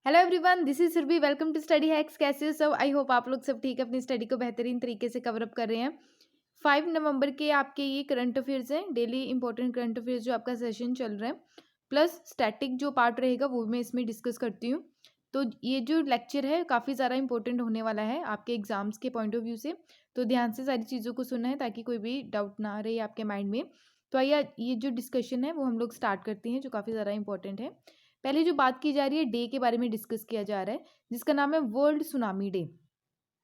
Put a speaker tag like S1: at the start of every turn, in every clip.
S1: Hello everyone, this is Surabhi. Welcome to study hacks. कैसे हो सब? आई होप आप लोग सब ठीक है, अपनी स्टडी को बेहतरीन तरीके से कवर अप कर रहे हैं। 5 नवंबर के आपके ये करंट अफेयर्स हैं, डेली इंपॉर्टेंट करंट अफेयर्स जो आपका सेशन चल रहा है, प्लस स्टैटिक जो पार्ट रहेगा वो मैं इसमें डिस्कस करती हूँ। तो ये जो लेक्चर है काफ़ी ज़्यादा इंपॉर्टेंट होने वाला है आपके एग्जाम्स के पॉइंट ऑफ व्यू से। तो ध्यान से सारी चीज़ों को सुनना है ताकि कोई भी डाउट ना रहे आपके माइंड में। तो आइए ये जो डिस्कशन है वो हम लोग स्टार्ट करते हैं, जो काफ़ी ज़्यादा इंपॉर्टेंट है। पहले जो बात की जा रही है, डे के बारे में डिस्कस किया जा रहा है, जिसका नाम है वर्ल्ड सुनामी डे।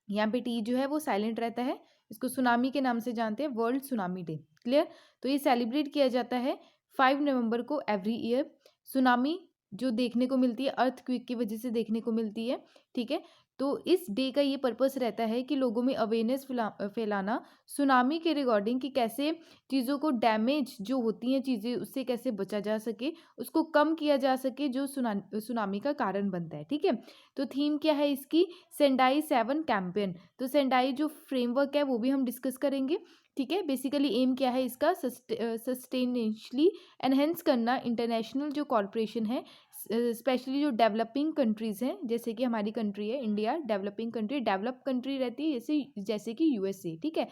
S1: यहाँ पे टी जो है वो साइलेंट रहता है, इसको सुनामी के नाम से जानते हैं, वर्ल्ड सुनामी डे। क्लियर? तो ये सेलिब्रेट किया जाता है 5 नवंबर को एवरी ईयर। सुनामी जो देखने को मिलती है अर्थक्वेक की वजह से देखने को मिलती है। ठीक है, तो इस डे का ये पर्पस रहता है कि लोगों में अवेयरनेस फैलाना सुनामी के रिगार्डिंग, कि कैसे चीज़ों को डैमेज जो होती हैं चीज़ें उससे कैसे बचा जा सके, उसको कम किया जा सके जो सुनामी का कारण बनता है। ठीक है, तो थीम क्या है इसकी? Sendai 7 campaign. तो सेंडाई जो फ्रेमवर्क है वो भी हम डिस्कस करेंगे। ठीक है, बेसिकली एम क्या है इसका? सस्टेनेशली एनहेंस करना इंटरनेशनल जो कॉरपोरेशन है, स्पेशली जो डेवलपिंग कंट्रीज़ हैं, जैसे कि हमारी कंट्री है India, developing country, develop country रहती है जैसे जैसे कि यूएसए। ठीक है,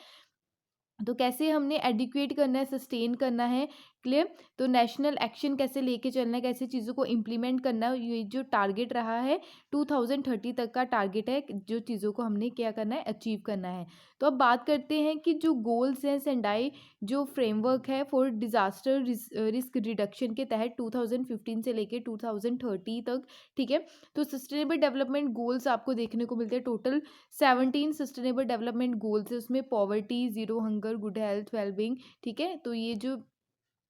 S1: तो कैसे हमने एडिक्वेट करना है, सस्टेन करना है। क्लियर? तो नेशनल एक्शन कैसे लेके चलना है, कैसे चीज़ों को इम्प्लीमेंट करना है, ये जो टारगेट रहा है 2030 तक का टारगेट है, जो चीज़ों को हमने क्या करना है, अचीव करना है। तो अब बात करते हैं कि जो गोल्स हैं, सेंडाई जो फ्रेमवर्क है फॉर डिजास्टर रिस्क रिडक्शन के तहत 2015 से लेके 2030 तक। ठीक है, तो सस्टेनेबल डेवलपमेंट गोल्स आपको देखने को मिलते हैं। टोटल 17 सस्टेनेबल डेवलपमेंट गोल्स है, उसमें poverty, zero hunger, good health, wellbeing. ठीक है, तो ये जो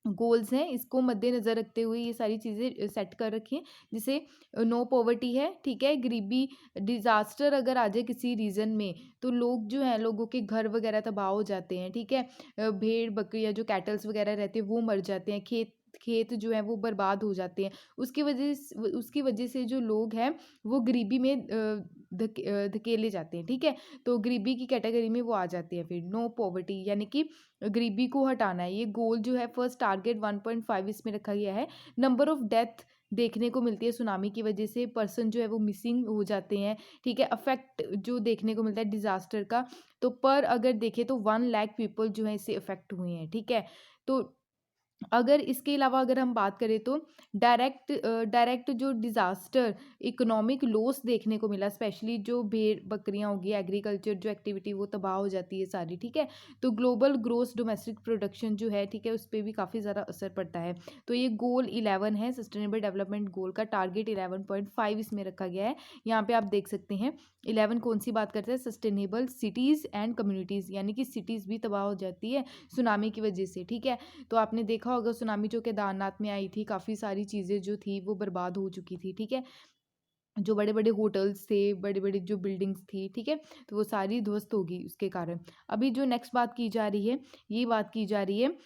S1: गोल्स हैं इसको मद्देनज़र रखते हुए ये सारी चीज़ें सेट कर रखी हैं, जैसे नो पॉवर्टी है। ठीक है, गरीबी, डिज़ास्टर अगर आ जाए किसी रीजन में तो लोग जो हैं, लोगों के घर वगैरह तबाह हो जाते हैं। ठीक है, भेड़ बकरियाँ जो कैटल्स वगैरह रहते हैं वो मर जाते हैं, खेत खेत जो है वो बर्बाद हो जाते हैं। उसकी वजह से जो लोग हैं वो गरीबी में धकेले जाते हैं। ठीक है, तो गरीबी की कैटेगरी में वो आ जाते हैं। फिर नो पॉवर्टी यानी कि गरीबी को हटाना है। ये गोल जो है फर्स्ट टारगेट 1.5 इसमें रखा गया है। नंबर ऑफ डेथ देखने को मिलती है सुनामी की वजह से, पर्सन जो है वो मिसिंग हो जाते हैं। ठीक है, अफेक्ट जो देखने को मिलता है डिजास्टर का, तो पर अगर देखें तो 1 लाख पीपल जो है इससे अफेक्ट हुए हैं। ठीक है, तो अगर इसके अलावा अगर हम बात करें तो डायरेक्ट जो डिज़ास्टर इकोनॉमिक लॉस देखने को मिला, स्पेशली जो भेड़ बकरियां होगी, एग्रीकल्चर जो एक्टिविटी वो तबाह हो जाती है सारी। ठीक है, तो ग्लोबल ग्रोस डोमेस्टिक प्रोडक्शन जो है, ठीक है, उस पर भी काफ़ी ज़्यादा असर पड़ता है। तो ये गोल 11 है, सस्टेनेबल डेवलपमेंट गोल का टारगेट 11.5 इसमें रखा गया है। यहाँ पे आप देख सकते हैं 11 कौन सी बात करते हैं? सस्टेनेबल सिटीज़ एंड कम्युनिटीज़, यानी कि सिटीज़ भी तबाह हो जाती है सुनामी की वजह से। ठीक है, तो आपने देखा होगा सुनामी जो केदारनाथ में आई थी, काफ़ी सारी चीज़ें जो थी वो बर्बाद हो चुकी थी। ठीक है, जो बड़े बड़े होटल्स थे, बड़ी बड़ी जो बिल्डिंग्स थी, ठीक है, तो वो सारी ध्वस्त होगी उसके कारण। अभी जो नेक्स्ट बात की जा रही है, ये बात की जा रही है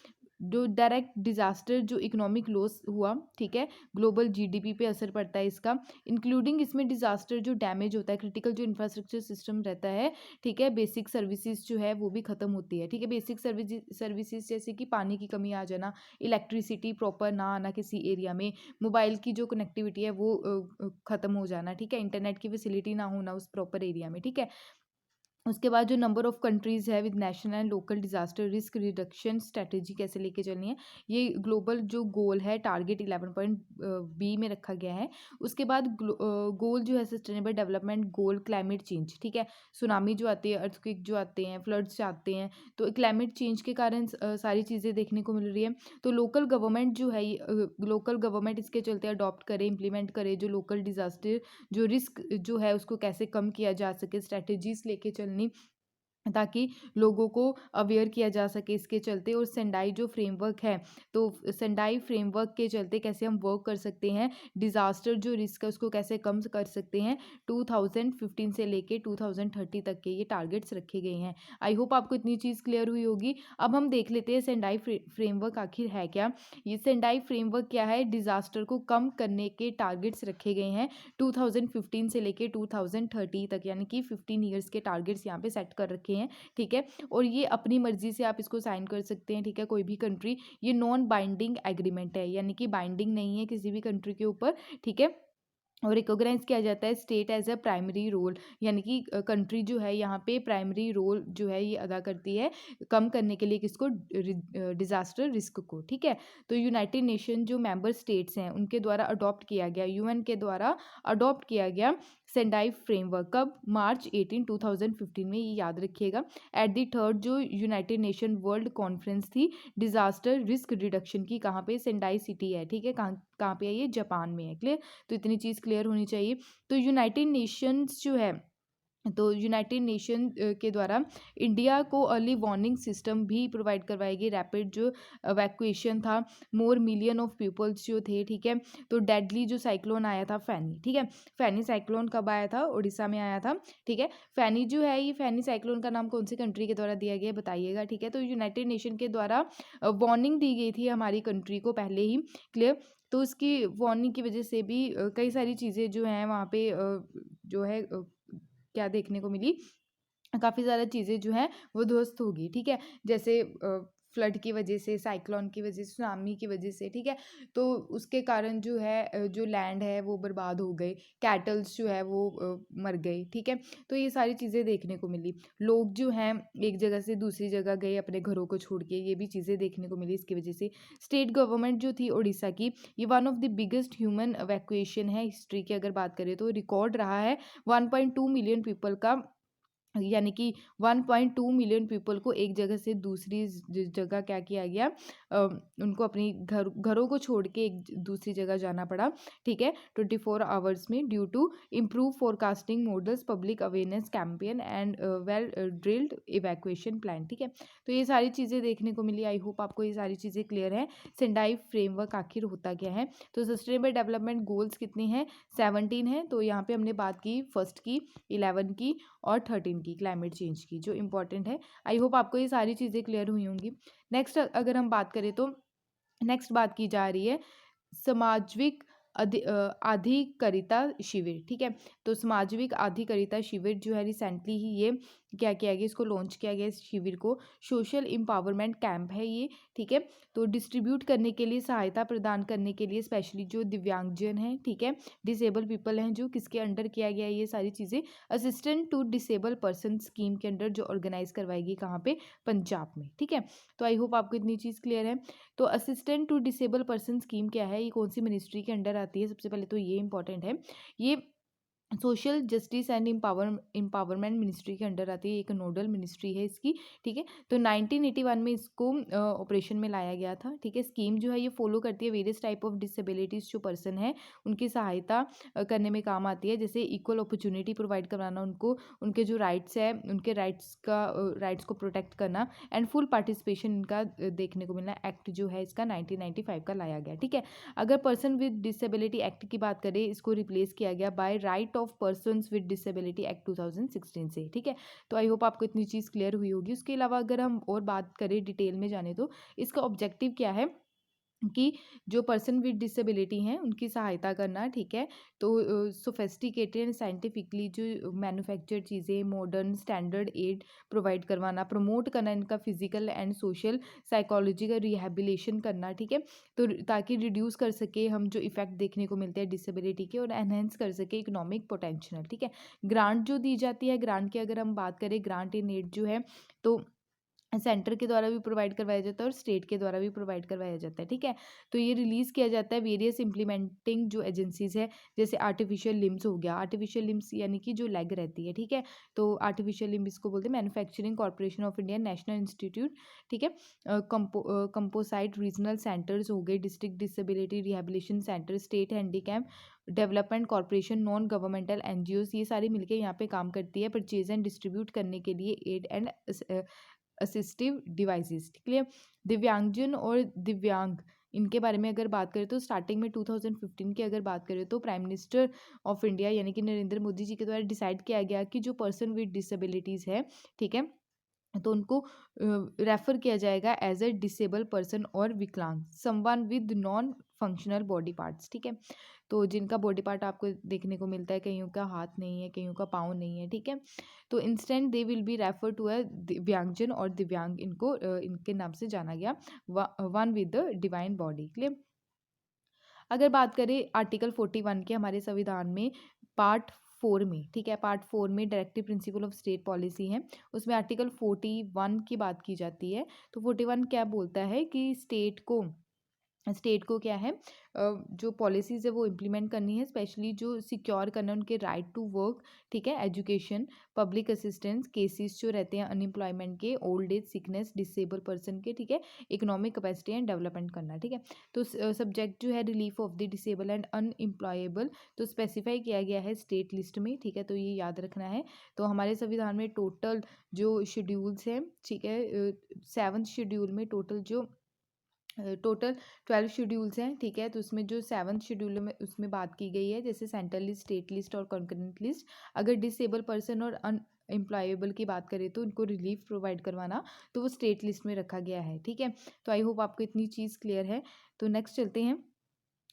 S1: जो डायरेक्ट डिजास्टर जो इकोनॉमिक लॉस हुआ। ठीक है, ग्लोबल जीडीपी पे असर पड़ता है इसका, इंक्लूडिंग इसमें डिजास्टर जो डैमेज होता है, क्रिटिकल जो इंफ्रास्ट्रक्चर सिस्टम रहता है। ठीक है, बेसिक सर्विसेज जो है वो भी खत्म होती है। ठीक है, बेसिक सर्विसेज जैसे कि पानी की कमी आ जाना, इलेक्ट्रिसिटी प्रॉपर ना आना किसी एरिया में, मोबाइल की जो कनेक्टिविटी है वो ख़त्म हो जाना। ठीक है, इंटरनेट की फैसिलिटी ना होना उस प्रॉपर एरिया में। ठीक है, उसके बाद जो नंबर ऑफ कंट्रीज़ है with national and local disaster risk reduction strategy कैसे लेके चलनी है, ये ग्लोबल जो गोल है टारगेट 11 पॉइंट बी में रखा गया है। उसके बाद गोल जो है sustainable development goal climate change. ठीक है, सुनामी जो आती है, अर्थक्वेक जो आते हैं, फ्लड्स आते हैं, तो क्लाइमेट चेंज के कारण सारी चीज़ें देखने को मिल रही है। तो लोकल गवर्नमेंट जो है, लोकल गवर्नमेंट इसके चलते अडॉप्ट करे, इम्प्लीमेंट करे, जो लोकल डिजास्टर जो रिस्क जो है उसको कैसे कम किया जा सके, स्ट्रेटेजीज लेके चलनी, ताकि लोगों को अवेयर किया जा सके इसके चलते। और सेंडाई जो फ्रेमवर्क है, तो सेंडाई फ्रेमवर्क के चलते कैसे हम वर्क कर सकते हैं, डिज़ास्टर जो रिस्क है उसको कैसे कम कर सकते हैं, 2015 से लेके 2030 तक के ये टारगेट्स रखे गए हैं। आई होप आपको इतनी चीज़ क्लियर हुई होगी। अब हम देख लेते हैं सेंडाई फ्रेमवर्क आखिर है क्या। ये सेंडाई फ्रेमवर्क क्या है? डिज़ास्टर को कम करने के टारगेट्स रखे गए हैं 2015 से लेके 2030 तक, यानी कि 15 ईयर्स के टारगेट्स यहाँ पे सेट कर रखे हैं। ठीक है, और ये अपनी मर्जी से आप इसको साइन कर सकते हैं। ठीक है, कोई भी कंट्री, ये नॉन बाइंडिंग एग्रीमेंट है, यानी कि बाइंडिंग नहीं है किसी भी कंट्री के ऊपर। ठीक है, और रिकॉग्नाइज किया जाता है state as a primary role, यानी कि कंट्री जो है यहाँ पे प्राइमरी रोल जो है ये अदा करती है कम करने के लिए किसको, डिजास्टर रिस्क को, ठीक है। तो यूनाइटेड नेशन जो मेंबर स्टेट्स हैं उनके द्वारा अडॉप्ट किया गया, यूएन के द्वारा अडॉप्ट किया गया सेंडाई फ्रेमवर्क, कब, मार्च 18 2015 में, ये याद रखिएगा। एट दी थर्ड जो यूनाइटेड नेशन वर्ल्ड कॉन्फ्रेंस थी डिजास्टर रिस्क रिडक्शन की, कहाँ पे, सेंडाई सिटी है, ठीक है, कहाँ कहाँ पे है ये, जापान में है, क्लियर। तो इतनी चीज़ क्लियर होनी चाहिए। तो यूनाइटेड नेशंस जो है, तो यूनाइटेड नेशन के द्वारा इंडिया को अर्ली वार्निंग सिस्टम भी प्रोवाइड करवाएगी, रैपिड जो वैक्यूएशन था, मोर मिलियन ऑफ पीपल्स जो थे, ठीक है। तो डेडली जो साइक्लोन आया था फैनी, ठीक है, फैनी साइक्लोन कब आया था, उड़ीसा में आया था, ठीक है। फैनी जो है ये फैनी साइक्लोन का नाम कौन सी कंट्री के द्वारा दिया गया बताइएगा, ठीक है। तो यूनाइटेड नेशन के द्वारा वार्निंग दी गई थी हमारी कंट्री को पहले ही, क्लियर। तो उसकी वार्निंग की वजह से भी कई सारी चीज़ें जो हैं वहाँ पे जो है क्या देखने को मिली, काफ़ी ज़्यादा चीज़ें जो हैं वो ध्वस्त होगी, ठीक है। जैसे फ्लड की वजह से, साइक्लोन की वजह से, सुनामी की वजह से, ठीक है। तो उसके कारण जो है जो लैंड है वो बर्बाद हो गए, कैटल्स जो है वो मर गए, ठीक है। तो ये सारी चीज़ें देखने को मिली। लोग जो हैं एक जगह से दूसरी जगह गए अपने घरों को छोड़ के, ये भी चीज़ें देखने को मिली इसकी वजह से। स्टेट गवर्नमेंट जो थी उड़ीसा की, ये one of the biggest human evacuation है हिस्ट्री की अगर बात करें तो, रिकॉर्ड रहा है 1.2 मिलियन पीपल का, यानी कि 1.2 मिलियन पीपल को एक जगह से दूसरी जगह क्या किया गया, उनको अपनी घरों को छोड़ के एक दूसरी जगह जाना पड़ा, ठीक है, 24 आवर्स में, due to improve forecasting models, public awareness campaign and well drilled evacuation plan, ठीक है। तो ये सारी चीज़ें देखने को मिली। आई होप आपको ये सारी चीज़ें क्लियर हैं। सेंडाई फ्रेमवर्क आखिर होता क्या है। तो सस्टेनेबल डेवलपमेंट गोल्स कितने हैं, 17 हैं। तो यहाँ पे हमने बात की फर्स्ट की, 11 की और 13 की, क्लाइमेट चेंज की, जो इंपॉर्टेंट है। आई होप आपको ये सारी चीज़ें क्लियर हुई होंगी। नेक्स्ट अगर हम बात करें तो नेक्स्ट बात की जा रही है सामाजिक अधिकारिता शिविर, ठीक है। तो सामाजिक अधिकारिता शिविर जो है रिसेंटली ही ये क्या किया गया, इसको लॉन्च किया गया इस शिविर को। सोशल एम्पावरमेंट कैंप है ये, ठीक है। तो डिस्ट्रीब्यूट करने के लिए, सहायता प्रदान करने के लिए, स्पेशली जो दिव्यांगजन हैं, ठीक है, डिसेबल पीपल हैं, जो किसके अंडर किया गया है ये सारी चीज़ें, assistant to disable person scheme के अंडर जो ऑर्गेनाइज करवाएगी, कहाँ पे, पंजाब में, ठीक है। तो आई होप आपको इतनी चीज़ क्लियर है। तो assistant to disable person scheme क्या है, ये कौन सी मिनिस्ट्री के अंडर आती है, सबसे पहले तो ये इंपॉर्टेंट है। ये social justice and empowerment ministry के अंडर आती है, एक नोडल मिनिस्ट्री है इसकी, ठीक है। तो 1981 में इसको ऑपरेशन में लाया गया था, ठीक है। स्कीम जो है ये फॉलो करती है वेरियस टाइप ऑफ डिसेबिलिटीज़ जो पर्सन है उनकी सहायता करने में काम आती है, जैसे इक्वल अपॉर्चुनिटी प्रोवाइड करवाना उनको, उनके जो राइट्स है उनके राइट्स को प्रोटेक्ट करना, एंड फुल पार्टिसिपेशन इनका देखने को मिलना। एक्ट जो है इसका 1995 का लाया गया, ठीक है। अगर पर्सन विद डिसेबिलिटी एक्ट की बात करें, इसको रिप्लेस किया गया by right of persons with disability act 2016 से, ठीक है। तो आई होप आपको इतनी चीज़ क्लियर हुई होगी। उसके अलावा अगर हम और बात करें डिटेल में जाने तो इसका ऑब्जेक्टिव क्या है कि जो पर्सन विद डिसेबिलिटी हैं उनकी सहायता करना, ठीक है। तो सोफेस्टिकेटेड एंड साइंटिफिकली जो मैन्युफैक्चर्ड चीज़ें, मॉडर्न स्टैंडर्ड एड प्रोवाइड करवाना, प्रमोट करना इनका फिजिकल एंड सोशल साइकोलॉजी का रिहेबिलिटेशन करना, ठीक है। तो ताकि रिड्यूस कर सके हम जो इफ़ेक्ट देखने को मिलते हैं डिसेबिलिटी के, और एनहेंस कर सके इकोनॉमिक पोटेंशियल, ठीक है। ग्रांट जो दी जाती है, ग्रांट की अगर हम बात करें, ग्रांट इन एड जो है तो सेंटर के द्वारा भी प्रोवाइड करवाया जाता है और स्टेट के द्वारा भी प्रोवाइड करवाया जाता है, ठीक है। तो ये रिलीज़ किया जाता है वेरियस इम्प्लीमेंटिंग जो एजेंसीज है, जैसे आर्टिफिशियल लिम्स हो गया, आर्टिफिशियल लिम्स यानी कि जो लेग रहती है, ठीक है। तो आर्टिफिशियल लिम्स को बोलते हैं, manufacturing corporation of India, national institute, ठीक है। कंपोसाइट रीजनल सेंटर्स हो गए, district disability rehabilitation centre, state handicap development corporation, non governmental NGOs, ये सारी मिलकर यहाँ पे काम करती है परचेज एंड डिस्ट्रीब्यूट करने के लिए एड एंड असिस्टिव डिवाइसेस, ठीक है। दिव्यांगजन और दिव्यांग, इनके बारे में अगर बात करें तो स्टार्टिंग में 2015 की अगर बात करें तो प्राइम मिनिस्टर ऑफ इंडिया यानी कि नरेंद्र मोदी जी के द्वारा डिसाइड किया गया कि जो पर्सन विद डिसेबिलिटीज़ है, ठीक है, तो उनको रेफर किया जाएगा एज ए डिसेबल पर्सन और विकलांग, someone with non functional body parts, ठीक है। तो जिनका बॉडी पार्ट आपको देखने को मिलता है, कईयों का हाथ नहीं है, कईयों का पाँव नहीं है, ठीक है। तो instant they will be refer to a दिव्यांगजन और दिव्यांग, इनको इनके नाम से जाना गया, one with the divine body, clear. अगर बात करें आर्टिकल 41 के हमारे संविधान में पार्ट 4 में, ठीक है, पार्ट 4 में directive principle of state policy है, उसमें आर्टिकल 41 की बात की जाती है। तो 41 क्या बोलता है कि स्टेट को क्या है, जो पॉलिसीज़ है वो इम्प्लीमेंट करनी है, स्पेशली जो सिक्योर करना है उनके राइट टू वर्क, ठीक है, एजुकेशन, पब्लिक असिस्टेंस, केसेस जो रहते हैं अनएम्प्लॉयमेंट के, old age, sickness, disable person के, ठीक है, इकोनॉमिक कैपेसिटी एंड डेवलपमेंट करना, ठीक है। तो सब्जेक्ट जो है relief of the disable and unemployable, तो स्पेसिफाई किया गया है स्टेट लिस्ट में, ठीक है, तो ये याद रखना है। तो हमारे संविधान में टोटल जो शेड्यूल्स हैं, ठीक है, 7th शेड्यूल में टोटल 12 शेड्यूल्स हैं, ठीक है। तो उसमें जो 7th शेड्यूल में उसमें बात की गई है, जैसे सेंट्रल लिस्ट, स्टेट लिस्ट और कॉन्करेंट लिस्ट। अगर डिसेबल पर्सन और अनएम्प्लॉयबल की बात करें तो उनको रिलीफ प्रोवाइड करवाना, तो वो स्टेट लिस्ट में रखा गया है, ठीक है। तो आई होप आपको इतनी चीज़ क्लियर है। तो नेक्स्ट चलते हैं।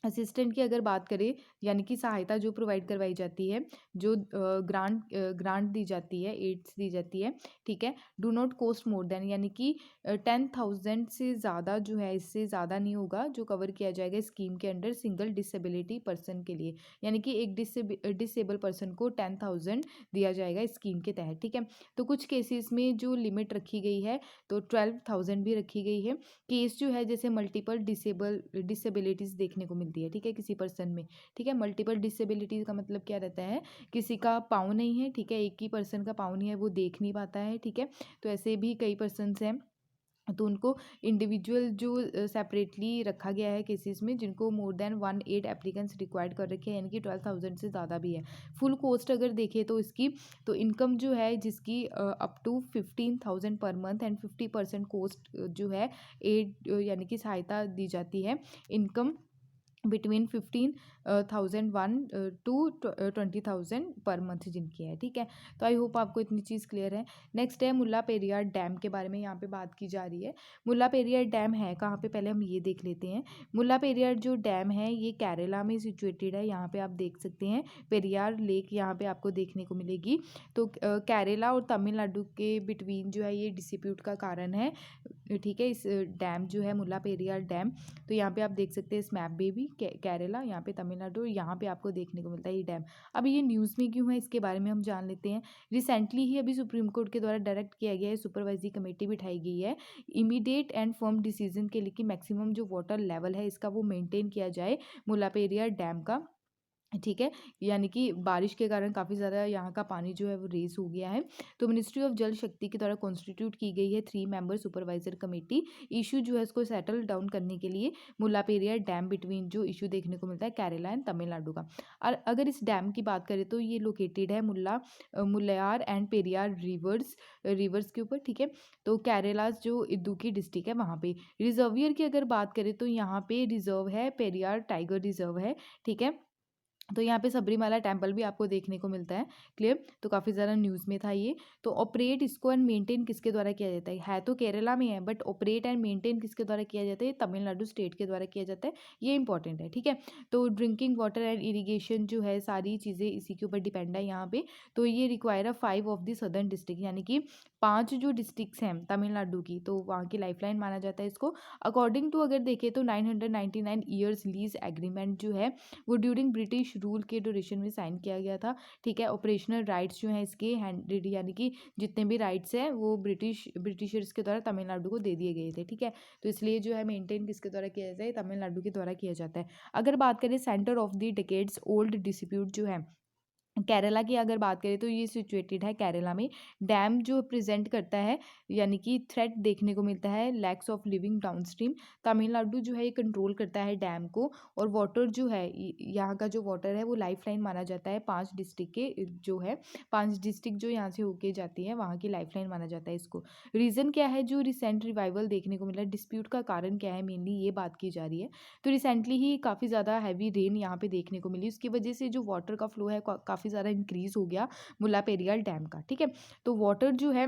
S1: असिस्टेंट की अगर बात करें, यानी कि सहायता जो प्रोवाइड करवाई जाती है, जो ग्रांट दी जाती है, एड्स दी जाती है, ठीक है, do not cost more than, यानी कि 10,000 से ज़्यादा जो है, इससे ज़्यादा नहीं होगा जो कवर किया जाएगा स्कीम के अंडर सिंगल डिसेबिलिटी पर्सन के लिए, यानी कि एक डिसेबल पर्सन को 10,000 दिया जाएगा स्कीम के तहत, ठीक है। तो कुछ केसेस में जो लिमिट रखी गई है, तो 12,000 भी रखी गई है। केस जो है जैसे मल्टीपल डिसेबिलिटीज़ देखने को मिलती है, ठीक है, किसी पर्सन में, ठीक है। मल्टीपल डिसेबिलिटीज़ का मतलब क्या रहता है, किसी का पाँव नहीं है, ठीक है, एक ही पर्सन का पाँव नहीं है, वो देख नहीं पाता है, ठीक है। तो ऐसे भी कई पर्सन्स हैं, तो उनको इंडिविजुअल जो सेपरेटली रखा गया है केसेस में, जिनको मोर देन 18 एप्लीकेंट्स रिक्वायर्ड कर रखे हैं, यानी कि 12,000 से ज़्यादा भी है। फुल कॉस्ट अगर देखें तो इसकी, तो इनकम जो है जिसकी up to 15,000 per month and 50% cost जो है एड यानी कि सहायता दी जाती है, income between 15,001 to 20,000 per month जिनकी है, ठीक है। तो आई होप आपको इतनी चीज़ क्लियर है। नेक्स्ट है मुल्ला पेरियार डैम के बारे में यहाँ पे बात की जा रही है। मुल्ला पेरियार डैम है कहाँ पे, पहले हम ये देख लेते हैं। मुल्ला पेरियार जो डैम है ये केरला में सिचुएटेड है, यहाँ पे आप देख सकते हैं पेरियार लेक यहाँ पे आपको देखने को मिलेगी। तो केरला और तमिलनाडु के बिटवीन जो है ये डिस्प्यूट का कारण है, ठीक है, इस डैम जो है मुल्ला पेरियार डैम। तो यहाँ पे आप देख सकते हैं इस मैप में भी केरला, यहाँ पे तमिलनाडु, यहाँ पे आपको देखने को मिलता है ये डैम। अब ये न्यूज़ में क्यों है इसके बारे में हम जान लेते हैं। रिसेंटली ही अभी सुप्रीम कोर्ट के द्वारा डायरेक्ट किया गया है, सुपरवाइजरी कमेटी बिठाई गई है इमीडिएट एंड फर्म डिसीजन के लिए कि मैक्सिमम जो वाटर लेवल है इसका वो मेंटेन किया जाए मुल्ला पेरियार डैम का, ठीक है। यानी कि बारिश के कारण काफ़ी ज़्यादा यहाँ का पानी जो है वो रेज हो गया है। तो मिनिस्ट्री ऑफ जल शक्ति के द्वारा कॉन्स्टिट्यूट की गई है 3 मेंबर सुपरवाइजर कमेटी, इशू जो है इसको सेटल डाउन करने के लिए मुल्ला पेरियार डैम बिटवीन जो इशू देखने को मिलता है केरला एंड तमिलनाडु का। और अगर इस डैम की बात करें तो ये लोकेटेड है मुल्लायार एंड पेरियार रिवर्स के ऊपर, ठीक है। तो केरला जो इदुक्की डिस्ट्रिक्ट है वहाँ पे। रिजर्वियर की अगर बात करें तो यहाँ पे रिजर्व है, पेरियार टाइगर रिजर्व है, ठीक है। तो यहाँ पे सबरीमाला टेम्पल भी आपको देखने को मिलता है, क्लियर। तो काफ़ी ज़्यादा न्यूज़ में था ये। तो ऑपरेट इसको एंड मेंटेन किसके द्वारा किया जाता है तो केरला में है, बट ऑपरेट एंड मेंटेन किसके द्वारा किया जाता है, तमिलनाडु स्टेट के द्वारा किया जाता है, ये इंपॉर्टेंट है, ठीक है। तो ड्रिंकिंग वाटर एंड इरीगेशन जो है सारी चीज़ें इसी के ऊपर डिपेंड है यहाँ पे। तो ये require 5 of the southern district, यानी कि 5 जो डिस्ट्रिक्ट्स हैं तमिलनाडु की, तो वहाँ की लाइफलाइन माना जाता है इसको। अकॉर्डिंग टू अगर देखें तो 999 ईयर्स लीज एग्रीमेंट जो है वो ड्यूरिंग ब्रिटिश रूल के ड्यूरेशन में साइन किया गया था, ठीक है। ऑपरेशनल राइट्स जो हैं इसके हैंडेड, यानी कि जितने भी राइट्स हैं वो ब्रिटिशर्स के द्वारा तमिलनाडु को दे दिए गए थे, ठीक है। तो इसलिए जो है मेंटेन किसके द्वारा किया जाता है, तमिलनाडु के द्वारा किया जाता है। अगर बात करें centre of the decades old dispute जो है केरला की अगर बात करें तो ये सिचुएटेड है केरला में। डैम जो प्रेजेंट करता है, यानी कि थ्रेट देखने को मिलता है lakhs of living downstream. Tamil Nadu जो है ये कंट्रोल करता है डैम को, और वाटर जो है यहाँ का जो वाटर है वो लाइफलाइन माना जाता है 5 डिस्ट्रिक्ट के जो है, 5 डिस्ट्रिक्ट जो यहाँ से होके जाती है वहाँ की लाइफलाइन माना जाता है इसको। रीज़न क्या है जो रिसेंट रिवाइवल देखने को मिला, डिस्प्यूट का कारण क्या है, मेनली ये बात की जा रही है। तो रिसेंटली ही काफ़ी ज़्यादा हैवी रेन यहाँ पे देखने को मिली, उसकी वजह से जो वाटर का फ्लो है काफ़ी ज़्यादा इंक्रीज़ हो गया मुल्ला पेरियार डैम का, ठीक है। तो वाटर जो है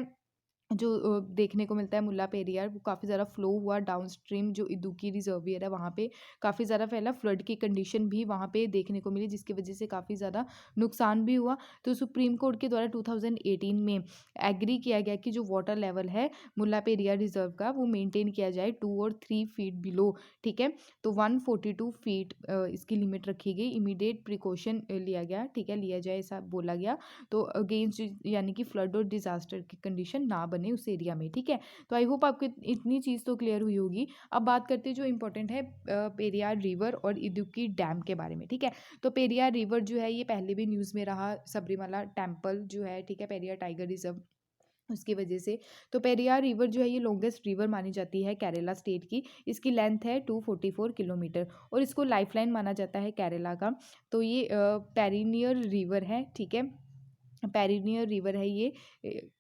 S1: जो देखने को मिलता है मुल्ला पेरियार, वो काफ़ी ज़्यादा फ्लो हुआ डाउनस्ट्रीम, जो इदुक्की रिजर्वियर है वहाँ पे काफ़ी ज़्यादा फैला, फ्लड की कंडीशन भी वहाँ पे देखने को मिली, जिसकी वजह से काफ़ी ज़्यादा नुकसान भी हुआ। तो सुप्रीम कोर्ट के द्वारा 2018 में एग्री किया गया कि जो वाटर लेवल है मुल्ला पेरियार रिजर्व का, वो मेंटेन किया जाए 2 और 3 फीट बिलो, ठीक है। तो 142 फीट इसकी लिमिट रखी गई, इमीडिएट प्रिकॉशन लिया गया, ठीक है, लिया जाए ऐसा बोला गया। तो अगेंस्ट यानी कि फ्लड और डिजास्टर की कंडीशन ना बने उस एरिया में, ठीक है। तो आई होप आपको इतनी चीज़ तो क्लियर हुई होगी। अब बात करते हैं जो इंपॉर्टेंट है पेरियार रिवर और इदुक्की डैम के बारे में, ठीक है। तो पेरियार रिवर जो है ये पहले भी न्यूज़ में रहा, सबरीमाला टेम्पल जो है, ठीक है, पेरियार टाइगर रिजर्व उसकी वजह से। तो पेरियार रिवर जो है ये लॉन्गेस्ट रिवर मानी जाती है केरला स्टेट की। इसकी लेंथ है 244 किलोमीटर और इसको लाइफलाइन माना जाता है केरला का। तो ये पेरिनियर रिवर है, ठीक है, पेरिनियर रिवर है ये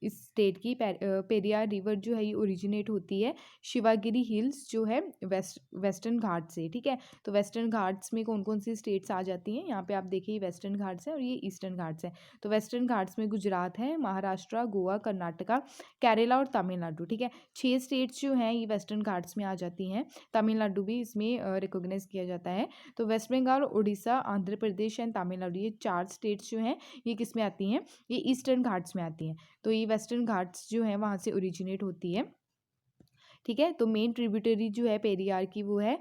S1: इस स्टेट की। पेरियार रिवर जो है ये ओरिजिनेट होती है शिवागिरी हिल्स जो है वेस्टर्न घाट से, ठीक है। तो वेस्टर्न घाट्स में कौन कौन सी स्टेट्स आ जाती हैं, यहाँ पे आप देखिए वेस्टर्न घाट्स है और ये ईस्टर्न घाट्स है। तो वेस्टर्न घाट्स में गुजरात है, महाराष्ट्र, गोवा, कर्नाटका, केरला और तमिलनाडु, ठीक है। 6 स्टेट्स जो हैं ये वेस्टर्न घाट्स में आ जाती हैं, तमिलनाडु भी इसमें रिकॉग्नाइज किया जाता है। तो वेस्ट बंगाल, उड़ीसा, आंध्र प्रदेश एंड तमिलनाडु, ये 4 स्टेट्स जो हैं ये किस में आती हैं, ये ईस्टर्न घाट्स में आती हैं। तो ये वेस्टर्न घाट्स जो हैं वहाँ से ओरिजिनेट होती है, ठीक है। तो मेन ट्रिब्यूटरी जो है पेरियार की वो है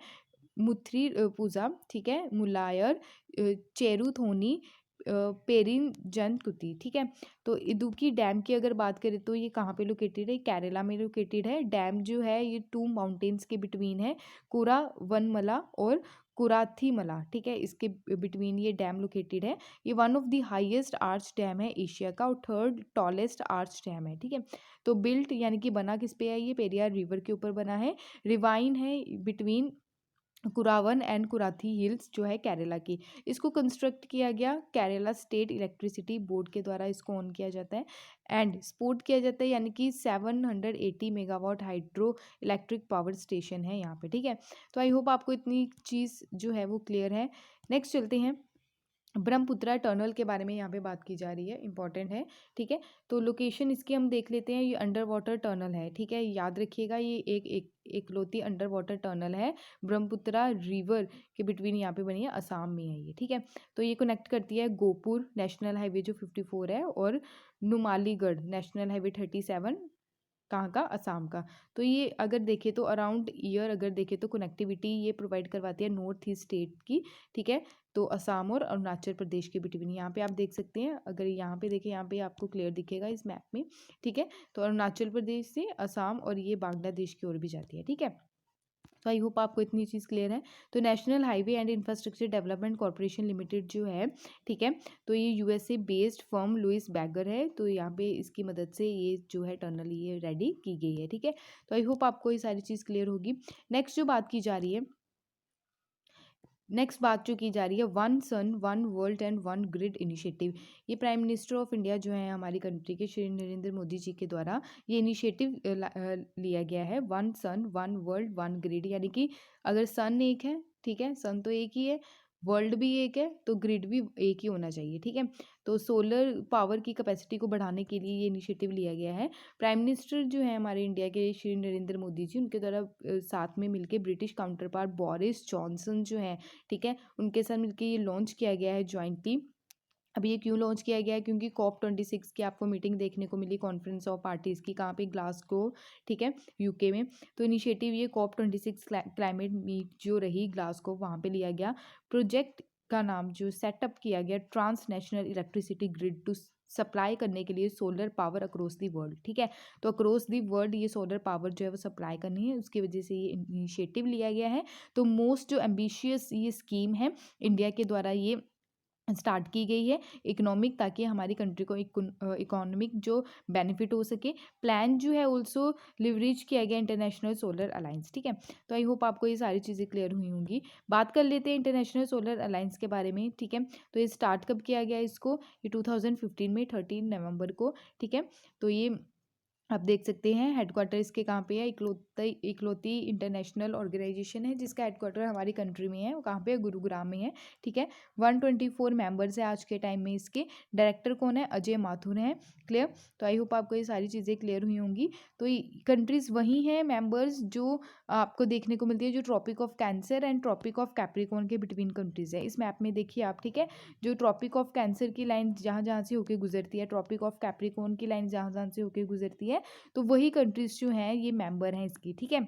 S1: मुथ्री पूजा, ठीक है, मुलायर, चेरुथोनी, पेरिन जनकुती, ठीक है। तो इदुक्की डैम की अगर बात करें तो ये कहाँ पे लोकेटेड है, केरला में लोकेटेड है। डैम जो है ये 2 माउंटेन्स के बिटवीन है, कुरावनमला और कुराथीमला, ठीक है, इसके बिटवीन ये डैम लोकेटेड है। ये one of the highest arch dam है एशिया का और 3rd टॉलेस्ट आर्च डैम है, ठीक है। तो बिल्ट यानी कि बना किस पे है, ये पेरियार रिवर के ऊपर बना है। रिवाइन है बिटवीन कुरावन एंड कुराथी हिल्स जो है केरला की। इसको कंस्ट्रक्ट किया गया केरला स्टेट इलेक्ट्रिसिटी बोर्ड के द्वारा, इसको ऑन किया जाता है एंड सपोर्ट किया जाता है, यानी कि 780 megawatt hydro electric power station है यहाँ पे, ठीक है। तो आई होप आपको इतनी चीज़ जो है वो क्लियर है। नेक्स्ट चलते हैं, ब्रह्मपुत्रा टनल के बारे में यहाँ पे बात की जा रही है, इंपॉर्टेंट है, ठीक है। तो लोकेशन इसकी हम देख लेते हैं, ये अंडर वाटर टनल है, ठीक है, याद रखिएगा ये एक एकलौती अंडर वाटर टनल है, ब्रह्मपुत्रा रिवर के बिटवीन यहाँ पे बनी है, असम में है ये, ठीक है। तो ये कनेक्ट करती है गोपुर नेशनल हाईवे जो 54 है और नुमालीगढ़ नेशनल हाईवे 37, कहाँ का, असम का। तो ये अगर देखें तो अराउंड ईयर अगर देखें तो कनेक्टिविटी ये प्रोवाइड करवाती है नॉर्थ ईस्ट स्टेट की, ठीक है। तो असम और अरुणाचल प्रदेश के बिटवीन यहाँ पे आप देख सकते हैं, अगर यहाँ पे देखें, यहाँ पे आपको क्लियर दिखेगा इस मैप में, ठीक है। तो अरुणाचल प्रदेश से असम और ये बांग्लादेश की ओर भी जाती है, ठीक है। तो आई होप आपको इतनी चीज़ क्लियर है। तो national highway and infrastructure development corporation limited जो है, ठीक है, तो ये USA based firm Louis Berger है। तो यहाँ पे इसकी मदद से ये जो है टनल ये रेडी की गई है, ठीक है। तो आई होप आपको ये सारी चीज़ क्लियर होगी। नेक्स्ट जो बात की जा रही है, नेक्स्ट बात जो की जा रही है, one sun one world and one grid initiative. ये प्राइम मिनिस्टर ऑफ इंडिया जो है हमारी कंट्री के श्री नरेंद्र मोदी जी के द्वारा ये इनिशिएटिव लिया गया है, one sun one world one grid, यानी कि अगर सन एक है, ठीक है, सन तो एक ही है, वर्ल्ड भी एक है, तो ग्रिड भी एक ही होना चाहिए, ठीक है। तो सोलर पावर की कैपेसिटी को बढ़ाने के लिए ये इनिशिएटिव लिया गया है। प्राइम मिनिस्टर जो है हमारे इंडिया के श्री नरेंद्र मोदी जी, उनके द्वारा साथ में मिलके British counter part Boris Johnson जो है, ठीक है, उनके साथ मिलकर ये लॉन्च किया गया है जॉइंटली। अब ये क्यों लॉन्च किया गया है, क्योंकि COP26 की आपको मीटिंग देखने को मिली, कॉन्फ्रेंस ऑफ पार्टीज़ की, कहाँ पे, ग्लासगो, ठीक है, यूके में। तो इनिशिएटिव ये COP26 क्लाइमेट मीट जो रही ग्लासगो, वहाँ पे लिया गया। प्रोजेक्ट का नाम जो सेटअप किया गया, trans national electricity grid to supply करने के लिए solar power across the world, ठीक है। तो अक्रॉस दी वर्ल्ड ये सोलर पावर जो है वो सप्लाई करनी है, उसकी वजह से ये इनिशिएटिव लिया गया है। तो मोस्ट जो एम्बिशियस ये स्कीम है इंडिया के द्वारा ये स्टार्ट की गई है, इकोनॉमिक, ताकि हमारी कंट्री को इकोनॉमिक जो बेनिफिट हो सके। प्लान जो है ऑल्सो लिवरेज किया गया इंटरनेशनल सोलर अलायंस, ठीक है। तो आई होप आपको ये सारी चीज़ें क्लियर हुई होंगी। बात कर लेते हैं इंटरनेशनल सोलर अलायंस के बारे में, ठीक है। तो ये स्टार्ट कब किया गया इसको, ये 2015 में 13 नवंबर को, ठीक है। तो ये आप देख सकते हैं हेडक्वार्टर इसके कहाँ पे है, इकलौती इंटरनेशनल ऑर्गेनाइजेशन है जिसका हेडक्वार्टर हमारी कंट्री में है, वो कहाँ पे है, गुरुग्राम में है। ठीक है, 124 मेंबर्स है आज के टाइम में इसके। डायरेक्टर कौन है, अजय माथुर हैं। क्लियर। तो आई होप आपको ये सारी चीज़ें क्लियर हुई होंगी। तो कंट्रीज़ वही हैं मेंबर्स जो आपको देखने को मिलती है, जो tropic of cancer and tropic of capricorn के बिटवीन कंट्रीज़ है। इस मैप में देखिए आप। ठीक है, जो ट्रॉपिक ऑफ कैंसर की लाइन जहाँ जहाँ से होके गुजरती है, ट्रॉपिक ऑफ कैप्रिकॉर्न की लाइन जहाँ जहाँ से होके गुजरती है, तो वही कंट्रीज़ जो हैं ये मेंबर हैं इसकी। ठीक है,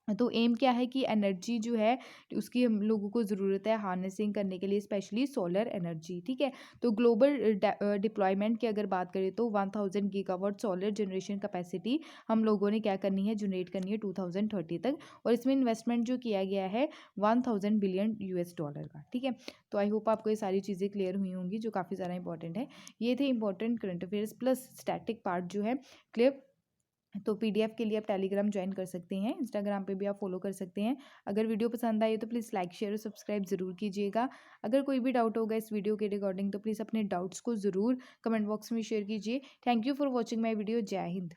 S1: तो एम क्या है कि एनर्जी जो है उसकी हम लोगों को ज़रूरत है हार्नेसिंग करने के लिए, स्पेशली सोलर एनर्जी। ठीक है, तो ग्लोबल डिप्लॉयमेंट की अगर बात करें तो 1000 गीगावाट सोलर जनरेशन कैपेसिटी हम लोगों ने क्या करनी है, जनरेट करनी है 2030 तक। और इसमें इन्वेस्टमेंट जो किया गया है 1000 बिलियन US डॉलर का। ठीक है, तो आई होप आपको ये सारी चीज़ें क्लियर हुई होंगी जो काफ़ी ज़्यादा इंपॉर्टेंट है। ये थे important current affairs plus static part जो है। क्लियर। तो पीडीएफ के लिए आप टेलीग्राम ज्वाइन कर सकते हैं, इंस्टाग्राम पे भी आप फॉलो कर सकते हैं। अगर वीडियो पसंद आई तो प्लीज़ लाइक शेयर और सब्सक्राइब ज़रूर कीजिएगा। अगर कोई भी डाउट होगा इस वीडियो के रिगार्डिंग तो प्लीज़ अपने डाउट्स को ज़रूर कमेंट बॉक्स में शेयर कीजिए। Thank you for watching my video. जय हिंद।